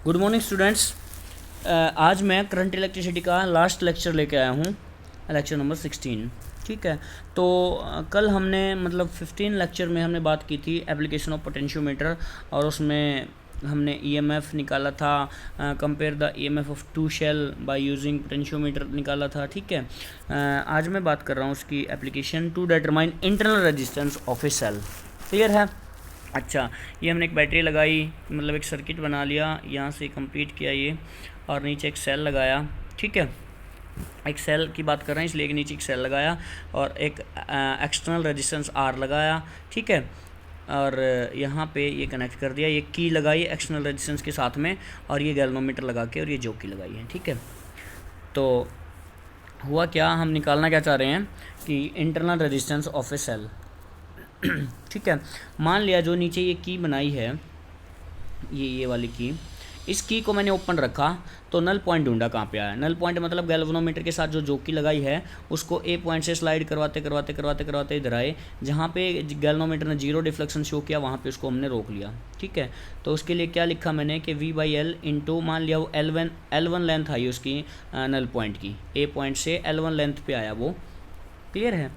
Good morning students. आज मैं current electricity का लास्ट लेक्चर लेके आया हूँ, लेक्चर नंबर 16। ठीक है, तो कल हमने मतलब 15 लेक्चर में हमने बात की थी एप्लीकेशन ऑफ पोटेंशियोमीटर, और उसमें हमने ईएमएफ निकाला था, compare the EMF of two cell by using potentiometer निकाला था। ठीक है, आज मैं बात कर रहा हूँ उसकी application to determine internal resistance of a cell. Clear है? अच्छा, ये हमने एक बैटरी लगाई, मतलब एक सर्किट बना लिया, यहाँ से कंप्लीट किया ये, और नीचे एक सेल लगाया। ठीक है, एक सेल की बात कर रहे हैं इसलिए एक नीचे एक सेल लगाया और एक एक्सटर्नल रेजिस्टेंस आर लगाया। ठीक है, और यहाँ पे ये कनेक्ट कर दिया, ये की लगाई एक्सटर्नल रेजिस्टेंस के साथ में, और ये गैल्वेनोमीटर लगा के और ये जोकी लगाई है। ठीक है, तो हुआ क्या, हम निकालना क्या चाह रहे हैं कि internal resistance of a cell. ठीक है, मान लिया जो नीचे ये की बनाई है, ये वाली की, इस की को मैंने ओपन रखा तो नल पॉइंट ढूंढा कहाँ पे आया। नल पॉइंट मतलब गैल्वेनोमीटर के साथ जो जोकी लगाई है उसको ए पॉइंट से स्लाइड करवाते करवाते करवाते करवाते इधर आए, जहाँ पे गैल्वेनोमीटर ने जीरो डिफ्लेक्शन शो किया वहाँ पे उसको हमने रोक लिया। ठीक है, तो उसके लिए क्या लिखा मैंने कि V बाई एल इंटू, मान लिया वो L1 लेंथ आई उसकी नल पॉइंट की, ए पॉइंट से L1 लेंथ पे आया वो। क्लियर है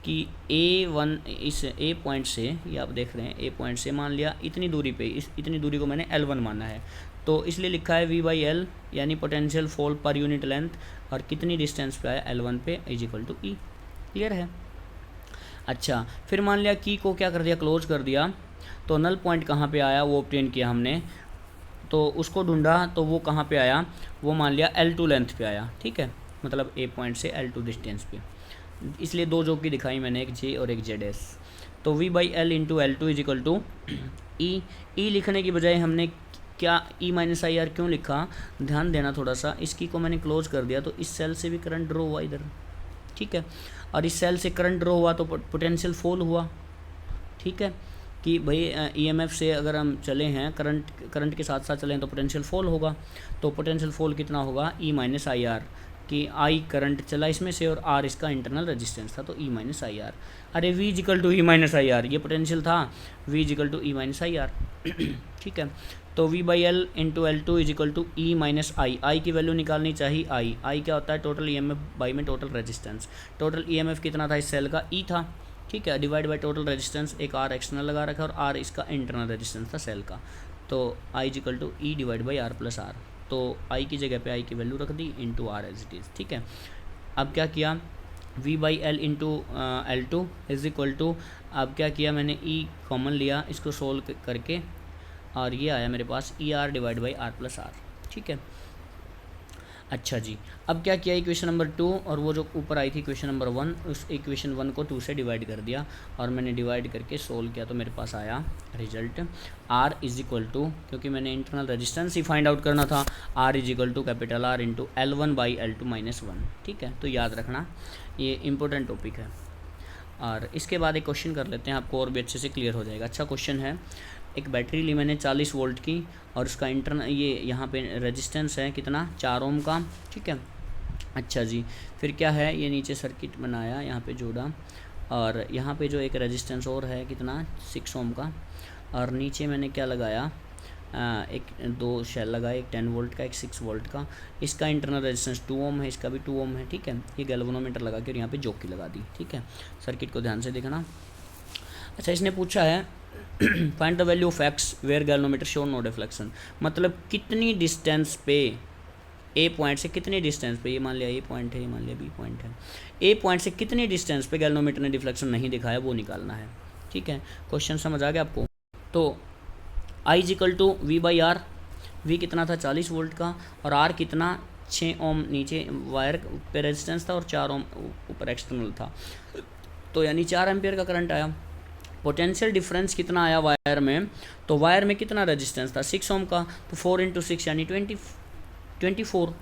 कि A1 इस ए पॉइंट से, ये आप देख रहे हैं ए पॉइंट से मान लिया इतनी दूरी पे, इस इतनी दूरी को मैंने L1 माना है, तो इसलिए लिखा है V बाई एल यानी potential fall per unit length, और कितनी डिस्टेंस पे आया L1 पे is equal to E। Clear है? अच्छा, फिर मान लिया की को क्या कर दिया, क्लोज कर दिया, तो नल पॉइंट कहाँ पे आया वो ऑब्टेन किया हमने, तो उसको ढूंढा तो वो कहाँ पे आया, वो मान लिया L2 लेंथ पे आया। ठीक है, मतलब ए पॉइंट से L2 डिस्टेंस पे, इसलिए दो जोकी दिखाई मैंने, एक जे और एक जेड एस। तो V by L into L2 is equal to E. E लिखने की बजाय हमने क्या E माइनस आई आर क्यों लिखा, ध्यान देना थोड़ा सा। इसकी को मैंने क्लोज कर दिया तो इस सेल से भी करंट ड्रॉ हुआ इधर। ठीक है, और इस सेल से करंट ड्रॉ हुआ तो पोटेंशियल फॉल हुआ। ठीक है, कि भाई ईएमएफ से अगर हम चले हैं, करंट के साथ साथ चलें तो पोटेंशियल फॉल होगा। तो पोटेंशियल फॉल कितना होगा, E माइनस आई आर, कि आई करंट चला इसमें से और आर इसका इंटरनल रेजिस्टेंस था, तो E माइनस आई आर। अरे V is equal to E minus I R, ये पोटेंशियल था, V is equal to E minus I R. ठीक है, तो V by L into L2 is equal to E minus I की value निकालनी चाहिए। आई क्या होता है, टोटल EMF बाई में टोटल रेजिस्टेंस। टोटल EMF कितना था इस सेल का, E था। ठीक है, डिवाइड बाई टोटल रेजिस्टेंस, एक आर एक्सटर्नल लगा रखा और आर इसका इंटरनल रेजिस्टेंस था सेल का, तो I is equal to E divide by R plus R. तो आई की जगह पे आई की वैल्यू रख दी into R as it is. ठीक है, अब क्या किया, V by L into L2 is equal to, अब क्या किया मैंने, E कॉमन लिया, इसको सोल्व करके, और ये आया मेरे पास E R divide by R plus R. ठीक है, अच्छा जी, अब क्या किया, इक्वेशन नंबर 2 और वो जो ऊपर आई थी इक्वेशन नंबर 1, उस इक्वेशन 1 को 2 से डिवाइड कर दिया, और मैंने डिवाइड करके सोल्व किया तो मेरे पास आया result R is equal to, क्योंकि मैंने इंटरनल रेजिस्टेंस ही फाइंड आउट करना था, R is equal to capital R into L1 बाई L2 माइनस 1। ठीक है, तो याद रखना ये इंपॉर्टेंट टॉपिक है। और इसके बाद एक क्वेश्चन कर लेते हैं, आपको और भी अच्छे से क्लियर हो जाएगा। अच्छा क्वेश्चन है, एक बैटरी ली मैंने 40 वोल्ट की, और उसका इंटरनल ये यहाँ पे रेजिस्टेंस है कितना, 4 ओम का। ठीक है, अच्छा जी, फिर क्या है, ये नीचे सर्किट बनाया, यहाँ पे जोड़ा, और यहाँ पे जो एक रेजिस्टेंस और है कितना, 6 ओम का, और नीचे मैंने क्या लगाया, एक दो शेल लगाए, एक 10 वोल्ट का, एक 6 वोल्ट का। इसका इंटरनल रेजिस्टेंस 2 ओम है, इसका भी 2 ओम है। ठीक है, ये गैल्वेनोमीटर लगा के और यहाँ पे जोकी लगा दी। ठीक है, सर्किट को ध्यान से देखना। अच्छा, इसने पूछा है find the value of X where galvanometer show no deflection, मतलब कितनी डिस्टेंस पे, ए पॉइंट से कितनी डिस्टेंस पे, ये मान लिया ए पॉइंट है, ये मान लिया बी पॉइंट है, ए पॉइंट से कितनी डिस्टेंस पे गैल्वेनोमीटर ने डिफ्लेक्शन नहीं दिखाया वो निकालना है। ठीक है, क्वेश्चन समझ आ गया आपको? तो I is equal to V by R, V कितना था 40 वोल्ट का, और आर कितना 6 ओम नीचे वायर पे रेजिस्टेंस था और 4 ओम ऊपर एक्सटर्नल था, तो यानी 4 एम्पियर का करंट आया। पोटेंशियल डिफरेंस कितना आया वायर में, तो वायर में कितना रेजिस्टेंस था 6 ओम का, तो 4 इंटू 6 यानी 24।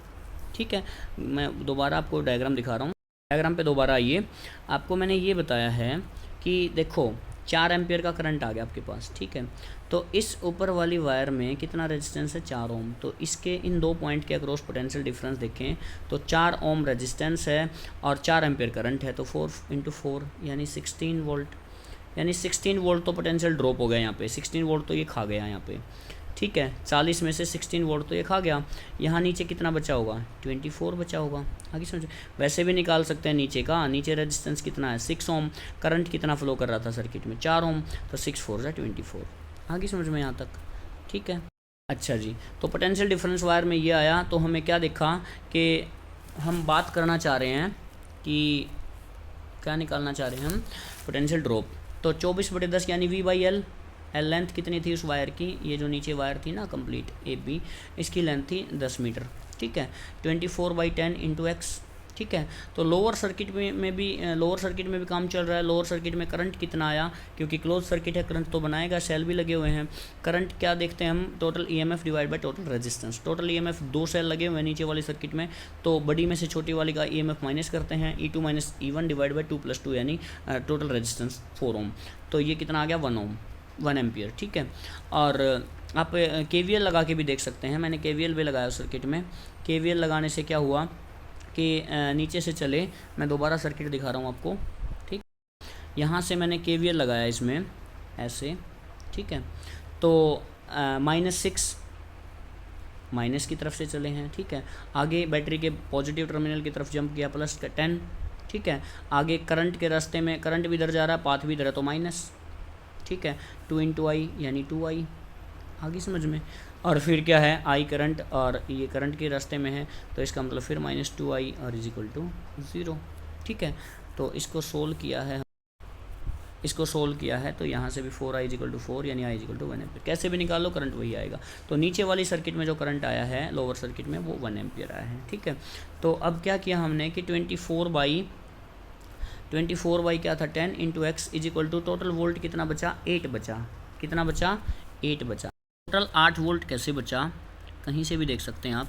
ठीक है, मैं दोबारा आपको डायग्राम दिखा रहा हूँ, डायग्राम पे दोबारा आइए। आपको मैंने ये बताया है कि देखो 4 एम्पियर का करंट आ गया आपके पास। ठीक है, तो इस ऊपर वाली वायर में कितना रेजिस्टेंस है, 4 ओम, तो इसके इन दो पॉइंट के अक्रॉस पोटेंशियल डिफरेंस देखें तो 4 ओम रेजिस्टेंस है और 4 एम्पियर करंट है, तो 4 इंटू 4 यानी 16 वोल्ट, यानी 16 वोल्ट तो पोटेंशियल ड्रॉप हो गया यहाँ पे, 16 वोल्ट तो ये खा गया यहाँ पे। ठीक है, 40 में से 16 वोल्ट तो ये खा गया। यहाँ नीचे कितना बचा होगा, 24 बचा होगा। आगे समझो, वैसे भी निकाल सकते हैं नीचे का, नीचे रेजिस्टेंस कितना है 6 ओम, करंट कितना फ्लो कर रहा था सर्किट में 4 ओम, तो 6 4 जा 24। आगे समझ में यहाँ तक, ठीक है। अच्छा जी, तो पोटेंशियल डिफरेंस वायर में ये आया, तो हमें क्या देखा कि हम बात करना चाह रहे हैं कि क्या निकालना चाह रहे हैं हम, पोटेंशियल ड्रॉप। तो 24/10 यानी V/L, एल लेंथ कितनी थी उस वायर की, ये जो नीचे वायर थी ना कंप्लीट AB, इसकी लेंथ थी 10 मीटर, ठीक है। 24/10 इंटू एक्स, ठीक है। तो लोअर सर्किट में भी काम चल रहा है। लोअर सर्किट में करंट कितना आया, क्योंकि क्लोज सर्किट है, करंट तो बनाएगा, सेल भी लगे हुए हैं। करंट क्या देखते हैं हम, total EMF divide by total resistance. Total EMF 2 cell लगे हुए हैं नीचे वाली सर्किट में, तो बड़ी में से छोटी वाली का EMF माइनस करते हैं, E2 minus E1 divide by 2 + 2 यानी टोटल रेजिस्टेंस 4 ओम। तो ये कितना आ गया 1 ओम, 1 एम्पियर, ठीक है। और आप KVL लगा के भी देख सकते हैं, मैंने KVL भी लगाया उस सर्किट में। KVL लगाने से क्या हुआ कि नीचे से चले, मैं दोबारा सर्किट दिखा रहा हूँ आपको, ठीक। यहाँ से मैंने KVL लगाया इसमें ऐसे, ठीक है। तो -6 माइनस की तरफ से चले हैं, ठीक है। आगे बैटरी के पॉजिटिव टर्मिनल की तरफ जंप किया +10, ठीक है। आगे करंट के रास्ते में, करंट भी इधर जा रहा है, पाथ भी इधर है, तो माइनस, ठीक है। 2 × I यानी 2I, आगे समझ में। और फिर क्या है, I करंट, और ये करंट के रास्ते में है, तो इसका मतलब फिर -2I और = 0, ठीक है। तो इसको सोल्व किया है, तो यहाँ से भी 4I = 4 यानी I = 1 एम्पियर। कैसे भी निकाल लो, करंट वही आएगा। तो नीचे वाली सर्किट में जो करंट आया है, लोअर सर्किट में, वो 1 एम्पियर आया है, ठीक है। तो अब क्या किया हमने कि 24/, क्या था 10 × x = टोटल वोल्ट कितना बचा, 8 बचा। कितना बचा, 8 बचा। टोटल 8 वोल्ट कैसे बचा, कहीं से भी देख सकते हैं आप।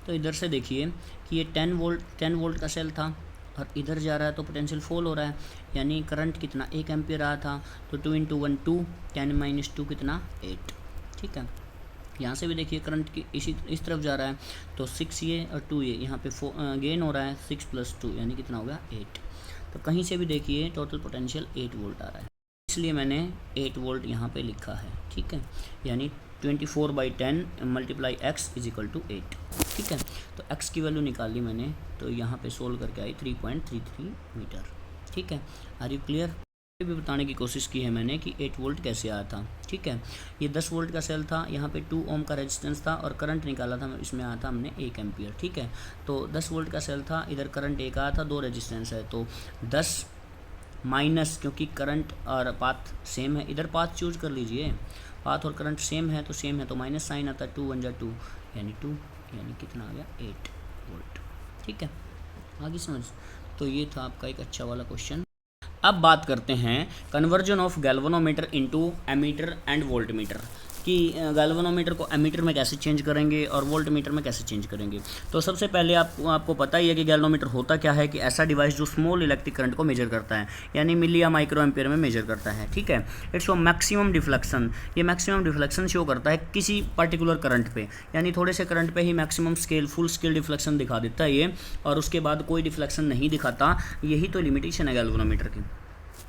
तो इधर से देखिए कि ये 10 वोल्ट का सेल था, और इधर जा रहा है तो पोटेंशियल फॉल हो रहा है, यानी करंट कितना 1 एम्पियर आया था, तो 2 × 1 2, 10 - 2 कितना 8, ठीक है। यहाँ से भी देखिए करंट की इस तरफ जा रहा है, तो 6 ये और 2 ये, यहाँ पे गेन हो रहा है, 6 + 2 यानी कितना होगा 8। तो कहीं से भी देखिए टोटल पोटेंशियल 8 वोल्ट आ रहा है, इसलिए मैंने 8 वोल्ट यहाँ पे लिखा है, ठीक है। यानी 24/10 × x = 8, ठीक है। तो x की वैल्यू निकाल ली मैंने, तो यहाँ पे सोल्व करके आई 3.33 मीटर, ठीक है। Are you clear. ये भी बताने की कोशिश की है मैंने कि 8 वोल्ट कैसे आया था, ठीक है। ये 10 वोल्ट का सेल था, यहाँ पे 2 ओम का रेजिस्टेंस था, और करंट निकाला था, इसमें आया था हमने 1 एम्पियर, ठीक है। तो 10 वोल्ट का सेल था, इधर करंट 1 आया था, 2 रेजिस्टेंस है, तो 10 माइनस, क्योंकि करंट और पाथ सेम है, इधर पाथ चूज कर लीजिए, पाथ और करंट सेम है तो माइनस साइन आता है, 2 × 1 = 2 यानी 2, यानी कितना आ गया 8 वोल्ट, ठीक है। आगे समझ। तो ये था आपका एक अच्छा वाला क्वेश्चन। अब बात करते हैं conversion of galvanometer into ammeter and voltmeter, कि गैल्वेनोमीटर को एमीटर में कैसे चेंज करेंगे और वोल्टमीटर में कैसे चेंज करेंगे। तो सबसे पहले आपको पता ही है कि गैल्वेनोमीटर होता क्या है, कि ऐसा डिवाइस जो स्मॉल इलेक्ट्रिक करंट को मेजर करता है, यानी मिली या माइक्रो एम्पियर में मेजर करता है, ठीक है। इट्स शो मैक्सिमम डिफ्लेक्शन, ये मैक्सिमम डिफ्लेक्शन शो करता है किसी पर्टिकुलर करंट पे, यानी थोड़े से करंट पे ही मैक्सिमम फुल स्केल डिफ्लेक्शन दिखा देता है ये, और उसके बाद कोई डिफ्लेक्शन नहीं दिखाता। यही तो लिमिटेशन है गैल्वेनोमीटर की।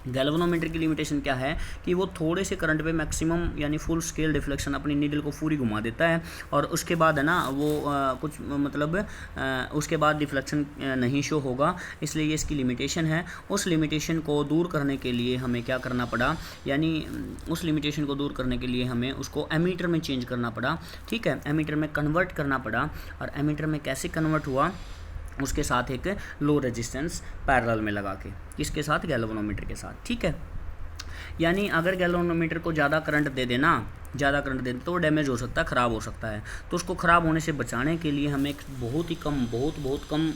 गैल्वेनोमीटर की लिमिटेशन क्या है कि वो थोड़े से करंट पे मैक्सिमम यानी फुल स्केल डिफ्लेक्शन अपनी नीडल को पूरी घुमा देता है, और उसके बाद है ना वो कुछ मतलब उसके बाद डिफ्लेक्शन नहीं शो होगा, इसलिए ये इसकी लिमिटेशन है। उस लिमिटेशन को दूर करने के लिए हमें क्या करना पड़ा, यानी उस लिमिटेशन को दूर करने के लिए हमें उसको एमीटर में चेंज करना पड़ा, ठीक है। एमीटर में कन्वर्ट करना पड़ा, और एमीटर में कैसे कन्वर्ट हुआ, उसके साथ एक लो रेजिस्टेंस पैरेलल में लगा के, किसके साथ, गैल्वेनोमीटर के साथ, ठीक है। यानी अगर गैल्वेनोमीटर को ज़्यादा करंट दे देना, तो डैमेज हो सकता है, ख़राब हो सकता है। तो उसको ख़राब होने से बचाने के लिए हमें एक बहुत कम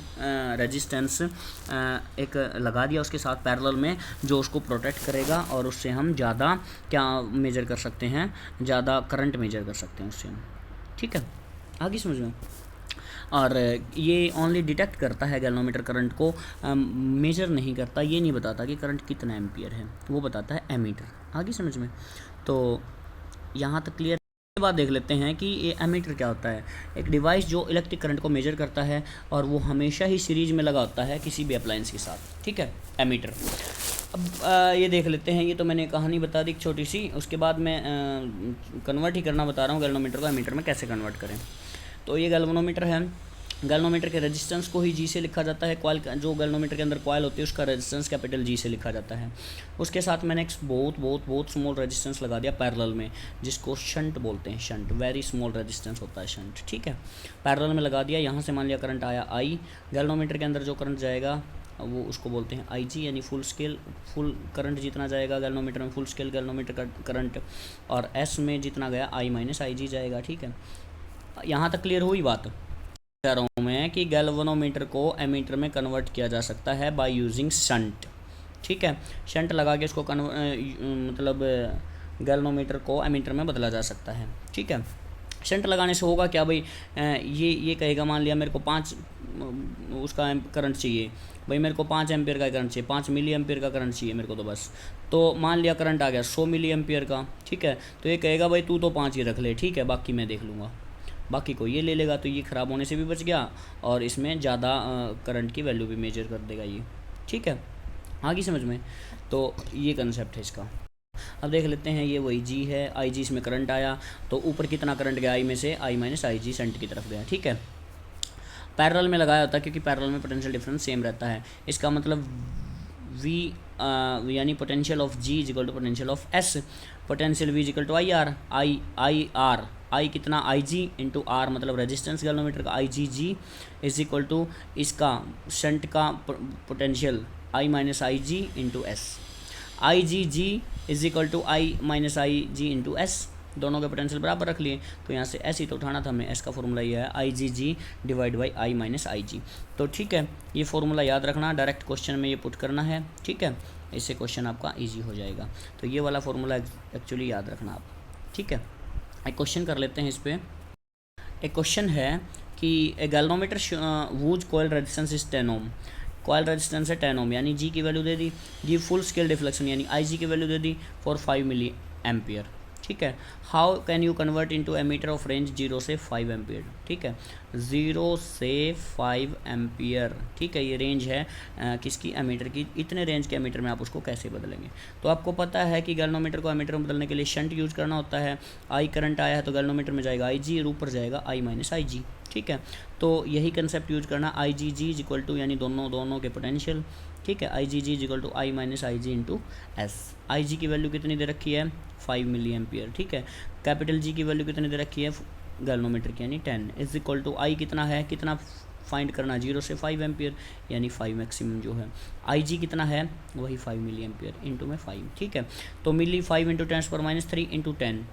रेजिस्टेंस एक लगा दिया उसके साथ पैरेलल में, जो उसको प्रोटेक्ट करेगा, और उससे हम ज़्यादा क्या मेजर कर सकते हैं, ज़्यादा करंट मेजर कर सकते हैं उससे हम, ठीक है। आगे समझ में। और ये ओनली डिटेक्ट करता है गैल्वेनोमीटर करंट को, मेजर नहीं करता, ये नहीं बताता कि करंट कितना एम्पियर है, वो बताता है एमीटर। आगे समझ में। तो यहाँ तक क्लियर। के बाद देख लेते हैं कि ये एमीटर क्या होता है। एक डिवाइस जो इलेक्ट्रिक करंट को मेजर करता है, और वो हमेशा ही सीरीज में लगा होता है किसी भी अप्लायंस के साथ, ठीक है, एमीटर। अब ये देख लेते हैं, ये तो मैंने कहानी बता दी छोटी सी, उसके बाद मैं कन्वर्ट ही करना बता रहा हूँ गैल्वेनोमीटर को एमीटर में कैसे कन्वर्ट करें। तो ये गैल्वेनोमीटर है, गैल्वेनोमीटर के रेजिस्टेंस को ही जी से लिखा जाता है, कॉइल जो गैल्वेनोमीटर के अंदर कॉइल होती है उसका रेजिस्टेंस कैपिटल जी से लिखा जाता है। उसके साथ मैंने एक बहुत स्मॉल रेजिस्टेंस लगा दिया पैरेलल में, जिसको शंट बोलते हैं, शंट, वेरी स्मॉल रेजिस्टेंस होता है शंट, ठीक है। पैरेलल में लगा दिया, यहाँ से मान लिया करंट आया आई, गैल्वेनोमीटर के अंदर जो करंट जाएगा वो उसको बोलते हैं आई जी, यानी फुल स्केल, फुल करंट जितना जाएगा गैल्वेनोमीटर में, फुल स्केल गैल्वेनोमीटर का करंट, और एस में जितना गया आई माइनस आई जी जाएगा, ठीक है। यहाँ तक क्लियर हुई बात? कह रहा हूँ मैं कि गैल्वेनोमीटर को एमीटर में कन्वर्ट किया जा सकता है बाय यूजिंग शंट, ठीक है। शंट लगा के उसको मतलब गैल्वेनोमीटर को एमीटर में बदला जा सकता है, ठीक है। शंट लगाने से होगा क्या भाई, ये कहेगा, मान लिया मेरे को 5 उसका करंट चाहिए भाई, मेरे को 5 एम्पियर का करंट चाहिए, 5 मिली एम्पियर का करंट चाहिए मेरे को, तो बस, तो मान लिया करंट आ गया 100 मिली एम्पियर का, ठीक है। तो ये कहेगा भाई तू तो 5 ही रख ले, ठीक है, बाकी मैं देख लूँगा, बाकी को ये ले लेगा, तो ये ख़राब होने से भी बच गया और इसमें ज़्यादा करंट की वैल्यू भी मेजर कर देगा ये, ठीक है। आगे समझ में? तो ये कंसेप्ट है इसका। अब देख लेते हैं, ये वही जी है, आई जी, इसमें करंट आया, तो ऊपर कितना करंट गया आई में से, आई माइनस आई जी शंट की तरफ गया, ठीक है। पैरेलल में लगाया होता है क्योंकि पैरेलल में पोटेंशियल डिफरेंस सेम रहता है, इसका मतलब वी यानी potential of G is equal to potential of S, potential V is equal to I R, I कितना आई जी इंटू आर, मतलब रेजिस्टेंस गैल्वेनोमीटर का I G is equal to इसका shunt का potential I minus I G into S, I G is equal to I minus I G into S, दोनों के potential बराबर रख लिए, तो यहाँ से एस ही तो उठाना था हमें, एस का फॉर्मूला ये है I ji divide by I minus I जी। तो ठीक है, ये फॉर्मूला याद रखना, डायरेक्ट क्वेश्चन में ये पुट करना है, ठीक है, इससे क्वेश्चन आपका इजी हो जाएगा। तो ये वाला फॉर्मूला एक्चुअली याद रखना आप, ठीक है। एक क्वेश्चन कर लेते हैं इस पर। एक क्वेश्चन है कि a galvanometer whose coil resistance is 10 ohm, coil resistance है 10 ओम, यानी जी की वैल्यू दे दी, गिव फुल स्केल डिफ्लेक्शन यानी आई जी की वैल्यू दे दी फॉर 5 मिली एम्पियर, ठीक है। How can you convert into ammeter of range 0 से 5 एम्पियर, ठीक है, 0 से 5 एम्पियर, ठीक है, ये रेंज है किसकी, एमीटर की। इतने रेंज के एमीटर में आप उसको कैसे बदलेंगे? तो आपको पता है कि गैल्वेनोमीटर को एमीटर में बदलने के लिए शंट यूज़ करना होता है। आई करंट आया है तो गैल्वेनोमीटर में जाएगा आई जी और ऊपर जाएगा आई माइनस आई जी, ठीक है। तो यही कंसेप्ट यूज करना, I G G is equal to यानी दोनों के पोटेंशियल, ठीक है, I G G is equal to I minus I G into S. I G की वैल्यू कितनी दे रखी है, 5 मिली एम्पियर, ठीक है। कैपिटल जी की वैल्यू कितनी दे रखी है गैल्वेनोमीटर की, यानी 10 इज इक्वल टू आई कितना है, कितना फाइंड करना, 0 से 5 एम्पियर यानी 5 मैक्सिमम जो है। आई जी कितना है, वही 5 मिली एम्पियर इंटू में 5, ठीक है। तो मिली 5 इंटू 10⁻³ इंटू 10,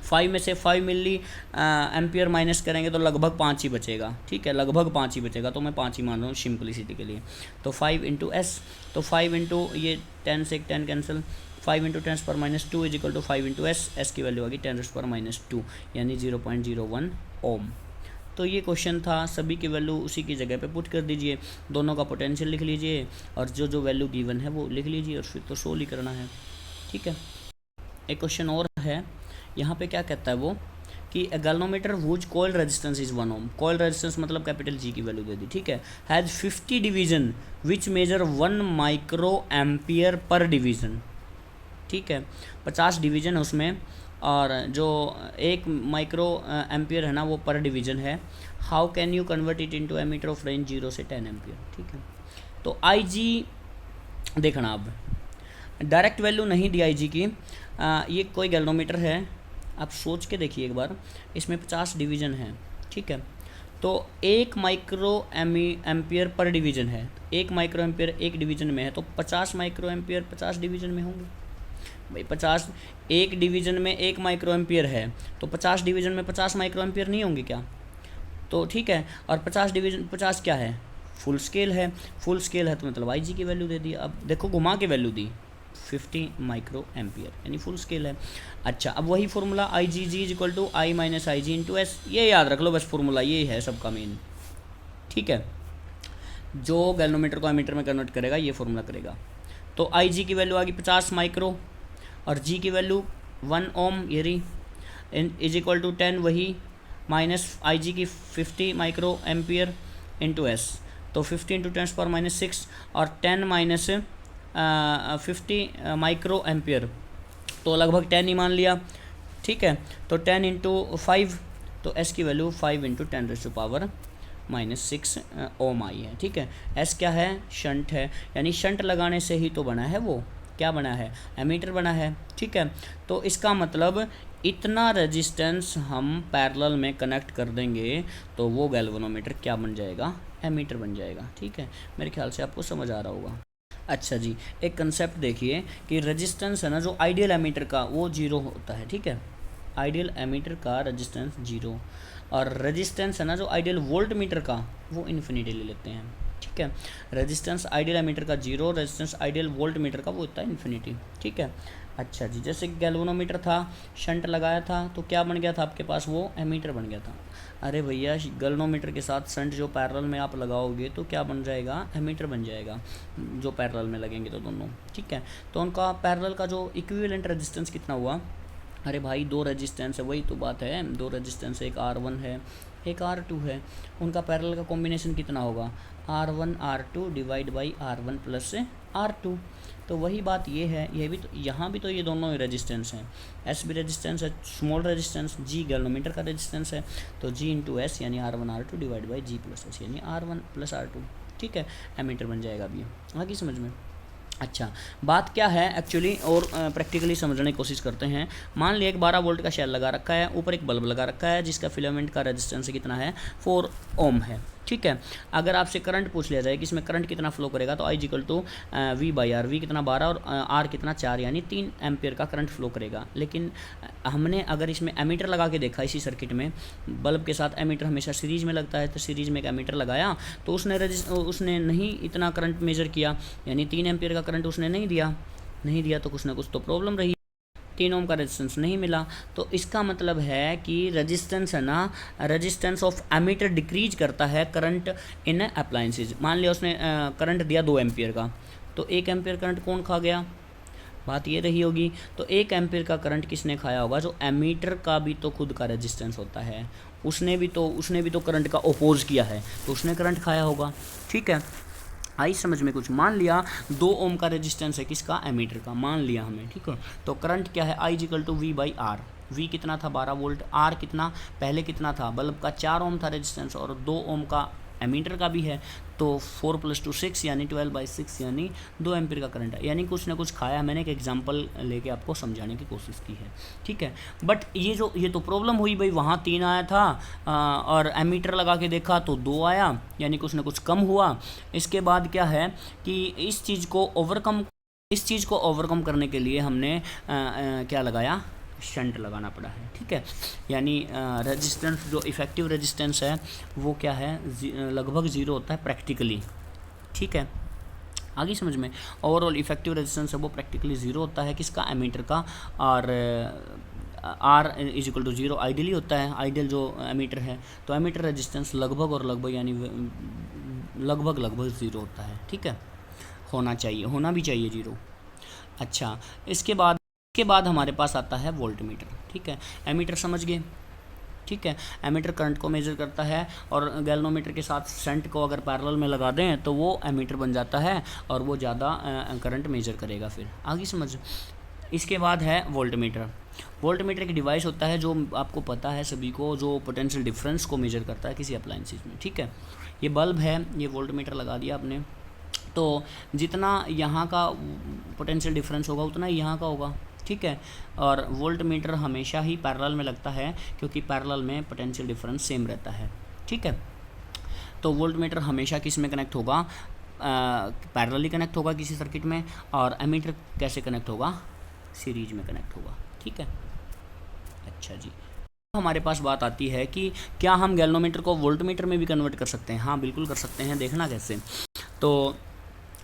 5 में से 5 मिली एम्पियर माइनस करेंगे तो लगभग 5 ही बचेगा, ठीक है, लगभग 5 ही बचेगा, तो मैं 5 ही मान रहा हूँ सिंपलिसिटी के लिए। तो 5 इंटू एस, तो 5 इंटू ये 10 से 10 cancel, 5 into 10⁻² is equal to 5 into S की वैल्यू आ गई 10⁻² यानी 0.01 ओम। तो ये क्वेश्चन था, सभी की वैल्यू उसी की जगह पे पुट कर दीजिए, दोनों का पोटेंशियल लिख लीजिए और जो वैल्यू गिवन है वो लिख लीजिए और फिर तो सोल्व ही करना है, ठीक है। एक क्वेश्चन और है, यहाँ पे क्या कहता है वो कि galvanometer whose coil resistance is 1 ohm, coil resistance मतलब कैपिटल जी की वैल्यू दे दी, ठीक है, has 50 division which measure 1 micro ampere per division, ठीक है, 50 डिवीजन है उसमें और जो 1 माइक्रो एम्पियर है ना वो पर डिवीजन है। How can you convert it into ammeter of range 0 से 10 एम्पियर, ठीक है। तो आई जी देखना, अब डायरेक्ट वैल्यू नहीं दी आई जी की, ये कोई गैल्वेनोमीटर है, आप सोच के देखिए एक बार, इसमें 50 डिवीज़न है, ठीक है। तो 1 माइक्रो एम्पियर पर डिवीज़न है, 1 माइक्रो एम्पियर एक डिवीज़न में है, तो 50 माइक्रो एम्पियर 50 डिवीज़न में होंगे भाई। 50 एक डिवीज़न में 1 माइक्रो एम्पियर है तो 50 डिवीज़न में 50 माइक्रो एम्पियर नहीं होंगे क्या? तो ठीक है, और 50 डिवीज़न 50 क्या है, फुल स्केल है, फुल स्केल है तो मतलब आई जी की वैल्यू दे दी। अब देखो घुमा के वैल्यू दी 50 माइक्रो एम्पियर यानी फुल स्केल है। अच्छा, अब वही formula I G G is equal to I minus I G into S, ये याद रख लो बस, फॉर्मूला ये है सबका मेन, ठीक है। जो गैल्वेनोमीटर को एमीटर में कन्वर्ट करेगा ये फॉर्मूला करेगा। तो आई जी की वैल्यू आ गई 50 माइक्रो और जी की वैल्यू 1 ओम ये रही, इज इक्वल टू 10 वही माइनस आई जी की 50 माइक्रो एम्पियर इंटू एस, तो 50 इंटू 10⁻⁶ और 10 माइनस 50 माइक्रो एम्पियर, तो लगभग 10 ही मान लिया, ठीक है। तो 10 इंटू 5, तो एस की वैल्यू 5 इंटू 10⁻⁻6 ओम आई है, ठीक है। एस क्या है, शंट है, यानी शंट लगाने से ही तो बना है, वो क्या बना है, एमीटर बना है, ठीक है। तो इसका मतलब इतना रेजिस्टेंस हम पैरेलल में कनेक्ट कर देंगे तो वो गैल्वेनोमीटर क्या बन जाएगा, एमीटर बन जाएगा, ठीक है। मेरे ख्याल से आपको समझ आ रहा होगा। अच्छा जी, एक कंसेप्ट देखिए कि रेजिस्टेंस है ना जो आइडियल एमीटर का वो जीरो होता है, ठीक है। आइडियल एमीटर का रेजिस्टेंस जीरो, और रेजिस्टेंस है ना जो आइडियल वोल्ट मीटर का वो इन्फिनिटी ले लेते हैं, ठीक है। रेजिस्टेंस आइडियल एमीटर का zero, resistance ideal volt meter का वो होता है इन्फिनिटी, ठीक है। अच्छा जी, जैसे गैल्वेनोमीटर था, शंट लगाया था तो क्या बन गया था आपके पास, वो एमीटर बन गया था। अरे भैया, गैल्वेनोमीटर के साथ शंट जो पैरेलल में आप लगाओगे तो क्या बन जाएगा, एमीटर बन जाएगा, जो पैरेलल में लगेंगे तो दोनों, ठीक है। तो उनका पैरेलल का जो इक्विवेलेंट रेजिस्टेंस कितना हुआ, अरे भाई दो रेजिस्टेंस है, वही तो बात है, दो रेजिस्टेंस है, एक R1 है एक R2 है, उनका पैरेलल का कॉम्बिनेशन कितना होगा, R1 R2 divide by R1 plus R2। तो वही बात ये है, ये भी तो यहाँ भी तो ये दोनों रेजिस्टेंस हैं, एस भी रेजिस्टेंस है, स्मॉल रेजिस्टेंस, जी गैल्वेनोमीटर का रेजिस्टेंस है, तो जी इंटू एस यानी R1 R2 divide by G plus S यानी R1 प्लस R2, ठीक है। एमीटर बन जाएगा अभी, आगे समझ में। अच्छा, बात क्या है एक्चुअली, और प्रैक्टिकली समझने की कोशिश करते हैं। मान लिया एक 12 वोल्ट का शेल लगा रखा है, ऊपर एक बल्ब लगा रखा है जिसका फिलामेंट का रेजिस्टेंस कितना है, 4 ओम है, ठीक है। अगर आपसे करंट पूछ लिया जाए कि इसमें करंट कितना फ्लो करेगा, तो I equal to V by R, V कितना 12 और आर कितना 4, यानी 3 एम्पियर का करंट फ्लो करेगा। लेकिन हमने अगर इसमें एमीटर लगा के देखा, इसी सर्किट में बल्ब के साथ एमीटर हमेशा सीरीज में लगता है, तो सीरीज में एक एमीटर लगाया तो उसने नहीं इतना करंट मेजर किया, यानी 3 एम्पियर का करंट उसने नहीं दिया, तो कुछ ना कुछ तो प्रॉब्लम रही, 3 ओम का रेजिस्टेंस नहीं मिला। तो इसका मतलब है कि रेजिस्टेंस है ना, रेजिस्टेंस ऑफ एमीटर डिक्रीज करता है करंट इन अप्लायंसेज। मान लिया उसने करंट दिया 2 एम्पियर का, तो 1 एम्पियर करंट कौन खा गया, बात ये रही होगी। तो 1 एम्पियर का करंट किसने खाया होगा, जो एमीटर का भी तो खुद का रेजिस्टेंस होता है, उसने भी तो करंट का अपोज किया है, तो उसने करंट खाया होगा, ठीक है। आई समझ में कुछ। मान लिया 2 ओम का रेजिस्टेंस है किसका, एमीटर का, मान लिया हमने, ठीक है। तो करंट क्या है, I equal to V by R, V कितना था 12 वोल्ट, आर कितना, पहले कितना था, बल्ब का 4 ओम था रेजिस्टेंस और 2 ओम का एमीटर का भी है, तो 4 + 2 6 यानी 12/6 यानी 2 एम्पियर का करंट है, यानी कुछ ना कुछ खाया। मैंने एक एग्जांपल लेके आपको समझाने की कोशिश की है, ठीक है। बट ये तो प्रॉब्लम हुई भाई, वहाँ 3 आया था और एमीटर लगा के देखा तो 2 आया, यानी कुछ ना कुछ कम हुआ। इसके बाद क्या है कि इस चीज़ को ओवरकम करने के लिए हमने क्या लगाया, शंट लगाना पड़ा है, ठीक है। यानी रेजिस्टेंस जो इफ़ेक्टिव रेजिस्टेंस है वो क्या है, लगभग 0 होता है प्रैक्टिकली, ठीक है। आगे समझ में, ओवरऑल इफेक्टिव रेजिस्टेंस है वो प्रैक्टिकली 0 होता है किसका, एमीटर का, और R is equal to 0 ideally होता है, आइडियल जो एमीटर है, तो एमीटर रेजिस्टेंस लगभग यानी लगभग 0 होता है, ठीक है। होना भी चाहिए 0। अच्छा, इसके बाद हमारे पास आता है वोल्ट मीटर, ठीक है। एमीटर समझ गए, ठीक है। एमीटर करंट को मेजर करता है, और गैल्वेनोमीटर के साथ शंट को अगर पैरेलल में लगा दें तो वो एमीटर बन जाता है और वो ज़्यादा करंट मेजर करेगा। फिर आगे समझ। इसके बाद है वोल्ट मीटर एक डिवाइस होता है जो आपको पता है सभी को, जो पोटेंशियल डिफरेंस को मेजर करता है किसी अप्लायंसेस में, ठीक है। ये बल्ब है, ये वोल्ट मीटर लगा दिया आपने, तो जितना यहाँ का पोटेंशियल डिफरेंस होगा उतना ही यहाँ का होगा, ठीक है। और वोल्ट मीटर हमेशा ही पैरेलल में लगता है क्योंकि पैरेलल में पोटेंशियल डिफरेंस सेम रहता है, ठीक है। तो वोल्ट मीटर हमेशा किस में कनेक्ट होगा, पैरेलली कनेक्ट होगा किसी सर्किट में, और एमीटर कैसे कनेक्ट होगा, सीरीज में कनेक्ट होगा, ठीक है। अच्छा जी, हमारे पास बात आती है कि क्या हम गैल्वेनोमीटर को वोल्ट मीटर में भी कन्वर्ट कर सकते हैं। हाँ बिल्कुल कर सकते हैं, देखना कैसे। तो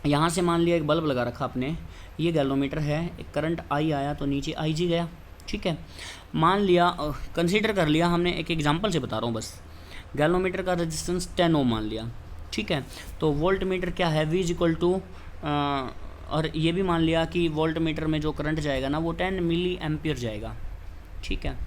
यहाँ से मान लिया एक बल्ब लगा रखा आपने, ये गैल्वेनोमीटर है, एक करंट आई आया तो नीचे आई जी गया, ठीक है। मान लिया, कंसीडर कर लिया हमने, एक एग्जांपल से बता रहा हूँ बस, गैल्वेनोमीटर का रेजिस्टेंस 10 ओम मान लिया, ठीक है। तो वोल्ट मीटर क्या है, V इक्वल टू, और ये भी मान लिया कि वोल्ट मीटर में जो करंट जाएगा ना वो 10 मिली एम्पियर जाएगा, ठीक है।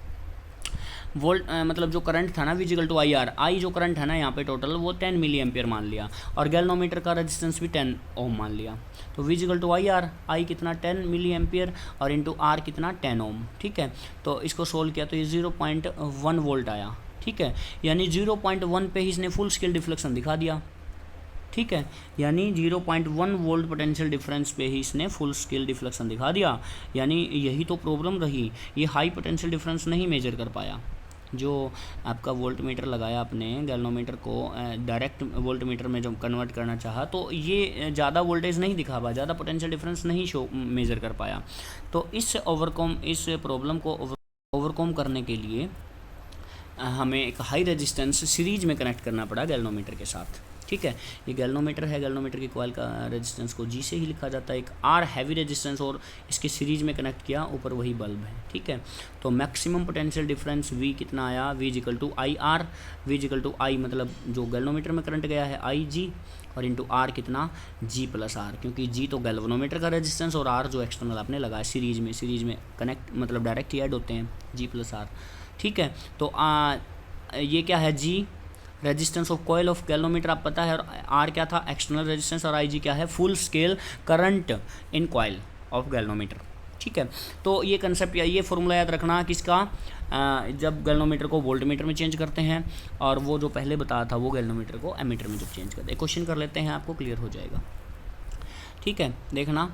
वोल्ट मतलब जो करंट था ना V equal to I R, I जो करंट है ना यहाँ पे टोटल वो 10 मिली एम्पियर मान लिया, और गैल्वेनोमीटर का रेजिस्टेंस भी 10 ओम मान लिया। तो V equal to I R, I कितना 10 मिली एम्पियर और इंटू आर कितना 10 ओम। ठीक है, तो इसको सोल्व किया तो ये 0.1 वोल्ट आया। ठीक है, यानी 0.1 पे ही इसने फुल स्केल डिफ्लेक्शन दिखा दिया। ठीक है, यानी 0.1 वोल्ट पोटेंशियल डिफरेंस पे ही इसने फुल स्केल डिफ्लेक्शन दिखा दिया। यानी यही तो प्रॉब्लम रही, ये हाई पोटेंशियल डिफरेंस नहीं मेजर कर पाया। जो आपका वोल्ट मीटर लगाया आपने, गैल्वेनोमीटर को डायरेक्ट वोल्ट मीटर में जब कन्वर्ट करना चाहा तो ये ज़्यादा वोल्टेज नहीं दिखा पाया, ज़्यादा पोटेंशियल डिफरेंस नहीं शो मेजर कर पाया। तो इस प्रॉब्लम को ओवरकम करने के लिए हमें एक हाई रेजिस्टेंस सीरीज में कनेक्ट करना पड़ा गैल्वेनोमीटर के साथ। ठीक है, ये गैल्वेनोमीटर है, गैल्वेनोमीटर की कॉइल का रेजिस्टेंस को जी से ही लिखा जाता है। एक आर हैवी रेजिस्टेंस और इसके सीरीज में कनेक्ट किया, ऊपर वही बल्ब है। ठीक है, तो मैक्सिमम पोटेंशियल डिफरेंस वी कितना आया, V equal to I R, V equal to I मतलब जो गैल्वेनोमीटर में करंट गया है आई जी, और इंटू आर कितना जी प्लस आर, क्योंकि जी तो गैल्वेनोमीटर का रेजिस्टेंस और आर जो एक्सटर्नल आपने लगाया सीरीज में कनेक्ट मतलब डायरेक्ट ऐड होते हैं, जी प्लस आर। ठीक है, तो ये क्या है, G resistance of coil of galvanometer आप पता है, और आर क्या था एक्सटर्नल रेजिस्टेंस, और आई जी क्या है full scale current in coil of galvanometer. ठीक है, तो ये कंसेप्ट या ये फॉर्मूला याद रखना किसका, जब गैल्वेनोमीटर को वोल्टमीटर में चेंज करते हैं, और वो जो पहले बताया था वो गैल्वेनोमीटर को एमीटर में जब चेंज करते हैं। क्वेश्चन कर लेते हैं, आपको क्लियर हो जाएगा। ठीक है, देखना,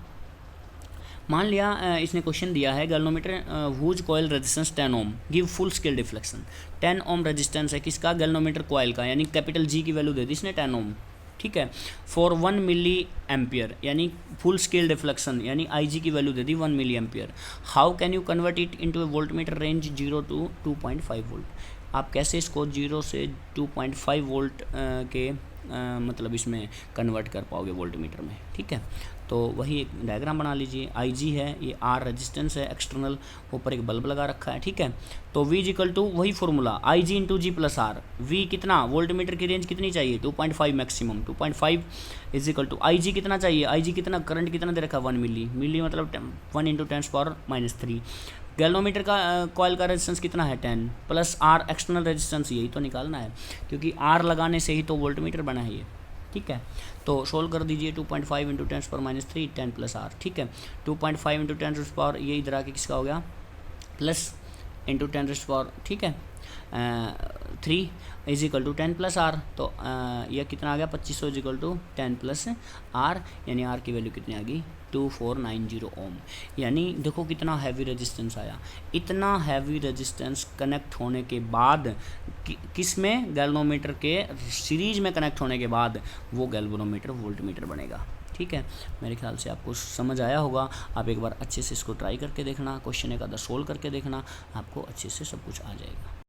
मान लिया इसने क्वेश्चन दिया है galvanometer whose coil resistance 10 ohm give full scale deflection. 10 ohm resistance है किसका, गैल्वेनोमीटर कॉइल का, यानी कैपिटल जी की वैल्यू दे दी इसने 10 ओम। ठीक है, फॉर 1 मिली एम्पियर यानी फुल स्केल डिफ्लेक्शन, यानी आई जी की वैल्यू दे दी 1 milli ampere. How can you convert it into a voltmeter range 0 to 2.5 volt. आप कैसे इसको 0 से 2.5 वोल्ट के मतलब इसमें कन्वर्ट कर पाओगे वोल्टमीटर में। ठीक है, तो वही एक डायग्राम बना लीजिए, आई जी है, ये आर रेजिस्टेंस है एक्सटर्नल, ऊपर एक बल्ब लगा रखा है। ठीक है, तो वी इक्वल टू वही formula I G into G plus R. V कितना, वोल्टमीटर की रेंज कितनी चाहिए 2.5 maximum, 2.5 is equal to I G कितना चाहिए, आई जी कितना करंट कितना दे रखा 1 मिली मतलब 1 इंटू 10⁻³ गैल्वेनोमीटर का कॉइल का रेजिस्टेंस कितना है 10 प्लस आर एक्सटर्नल रेजिस्टेंस, यही तो निकालना है, क्योंकि आर लगाने से ही तो वोल्टमीटर बना है ये। ठीक है, तो सोल्व कर दीजिए 2.5 इंटू 10⁻³ 10 प्लस आर। ठीक है, 2.5 इंटू 10⁻, ये इधर आके किसका हो गया प्लस इंटू 10⁻, ठीक है 3 is equal to 10 plus R. तो यह कितना आ गया 2500 is equal to 10 plus R, यानी आर की वैल्यू कितनी आ गई 2490 ओम। यानी देखो कितना हैवी रेजिस्टेंस आया। इतना हैवी रेजिस्टेंस कनेक्ट होने के बाद किस में, गैल्वेनोमीटर के सीरीज में कनेक्ट होने के बाद वो गैल्वेनोमीटर वोल्टमीटर बनेगा। ठीक है, मेरे ख्याल से आपको समझ आया होगा। आप एक बार अच्छे से इसको ट्राई करके देखना, क्वेश्चन एक आधा सोल्व करके देखना, आपको अच्छे से सब कुछ आ जाएगा।